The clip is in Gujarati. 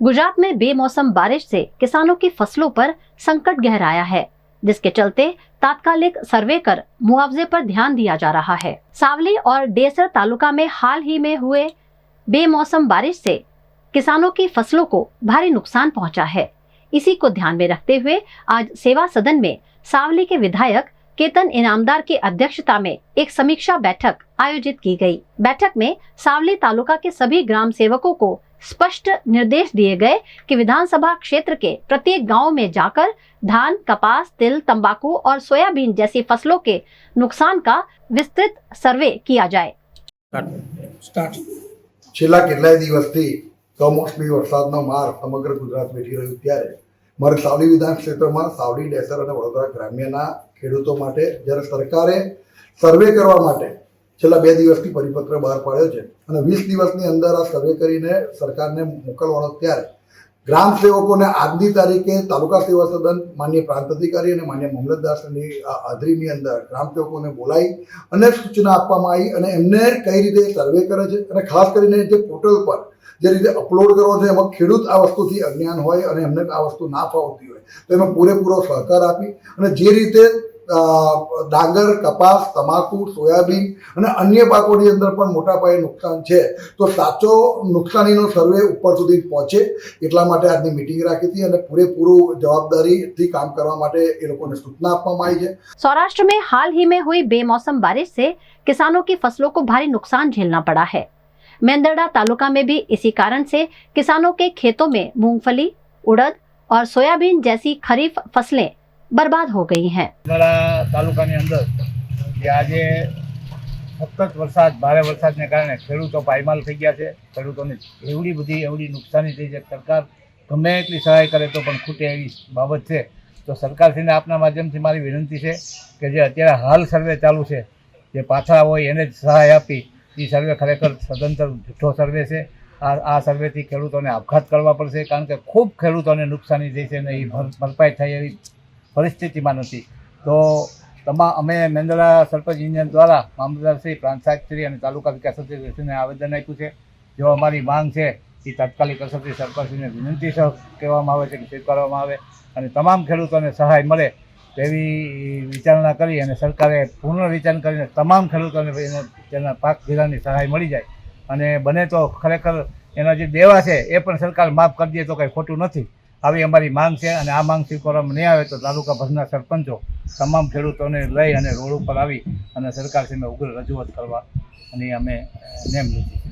गुजरात में बेमौसम बारिश से किसानों की फसलों पर संकट गहराया है, जिसके चलते तात्कालिक सर्वे कर मुआवजे पर ध्यान दिया जा रहा है। सावली और डेसर तालुका में हाल ही में हुए बेमौसम बारिश से किसानों की फसलों को भारी नुकसान पहुंचा है। इसी को ध्यान में रखते हुए आज सेवा सदन में सावली के विधायक केतन इनामदार की अध्यक्षता में एक समीक्षा बैठक आयोजित की गई। बैठक में सावली तालुका के सभी ग्राम सेवकों को स्पष्ट निर्देश दिए गए कि विधानसभा क्षेत्र के प्रत्येक गांव में जाकर धान, कपास, तिल, तंबाकू और सोयाबीन जैसी फसलों के नुकसान का विस्तृत सर्वे किया जाए। छेल्ला કેટલાય દિવસથી કમોસમી વરસાદનો માર સમગ્ર ગુજરાત વેઠી રહ્યું ત્યારે મારે સાવલી વિધાન ક્ષેત્રમાં સાવલી, ડેસર અને વડોદરા ગ્રામ્યના ખેડૂતો માટે જ્યારે સરકારે સર્વે કરવા માટે છેલ્લા 2 દિવસથી પરિપત્ર બહાર પાડ્યો છે અને 20 દિવસની અંદર આ સર્વે કરીને સરકારને મોકલવાનો ત્યારે ગ્રામ સેવકોને આજની તારીખે તાલુકા સેવા સદન માન્ય પ્રાંત અધિકારી અને માન્ય મામલતદારની હાજરીની અંદર ગ્રામ સેવકોને બોલાવી અને સૂચના આપવામાં આવી અને એમને કઈ રીતે સર્વે કરે છે અને ખાસ કરીને જે પોર્ટલ પર જે રીતે અપલોડ કરવો છે એમાં ખેડૂત આ વસ્તુથી અજ્ઞાન હોય અને એમને આ વસ્તુ ના ફાવતી હોય તો એમાં પૂરેપૂરો સહકાર આપી અને જે રીતે ડાંગર, કપાસ, તમાકુ, સોયાબીન અને અન્ય પાકોની અંદર પણ મોટા પાયે નુકસાન છે તો સાચો નુકસાનીનો સર્વે ઉપર સુધી પહોંચે એટલા માટે આજની મીટિંગ રાખી હતી અને પૂરેપૂરું જવાબદારીથી કામ કરવા માટે એ લોકોને સૂચના આપવામાં આવી છે। सौराष्ट्र में हाल ही में हुई बेमौसम बारिश से किसानों की फसलों को भारी नुकसान झेलना पड़ा है। मेंदरडा तालुका में भी इसी कारण से किसानों के खेतों में मूंगफली, उड़द और सोयाबीन जैसी खरीफ फसलें बर्बाद हो गई हैं। तालुकाની અંદર જે આજે સતત વરસાદ, ભારે વરસાદને કારણે ખેડૂતો પાયમાલ થઈ ગયા છે। ખેડૂતોને એવડી નુકસાની થઈ છે। સરકાર ગમે એટલી સહાય કરે તો પણ ખૂટે એવી બાબત છે। તો સરકારશ્રીને આપના માધ્યમથી મારી વિનંતી છે કે જે અત્યારે હાલ સર્વે ચાલુ છે, જે પાછા હોય એને જ સહાય આપી એ સર્વે ખરેખર સદંતર જૂઠો સર્વે છે। આ સર્વેથી ખેડૂતોને આપઘાત કરવા પડશે, કારણ કે ખૂબ ખેડૂતોને નુકસાની થઈ છે અને એ ભરપાઈ થાય એવી પરિસ્થિતિમાં નથી। તો અમે મેંદરડા સરપંચ યુનિયન દ્વારા મામલતદારશ્રી, પ્રાંત સાહેબશ્રી અને તાલુકા વિકાસ અધિકારીશ્રીને આવેદન આપ્યું છે। જો અમારી માંગ છે એ તાત્કાલિક અસરથી સરપંચશ્રીને વિનંતી કહેવામાં આવે છે કે સ્વીકારવામાં આવે અને તમામ ખેડૂતોને સહાય મળે તેવી વિચારણા કરી અને સરકારે પુનર્વિચાર કરીને તમામ ખેડૂતોને તેના પાક ધિરાણની સહાય મળી જાય અને બને તો ખરેખર એના જે દેવા છે એ પણ સરકાર માફ કરી દે તો કંઈ ખોટું નથી। આવી અમારી માંગ છે અને આ માંગ સ્વીકારવામાં નહીં આવે તો તાલુકાભરના સરપંચો તમામ ખેડૂતોને લઈ અને રોડ ઉપર આવી અને સરકારશ્રીને ઉગ્ર રજૂઆત કરવાની અમે નેમ લીધી છે।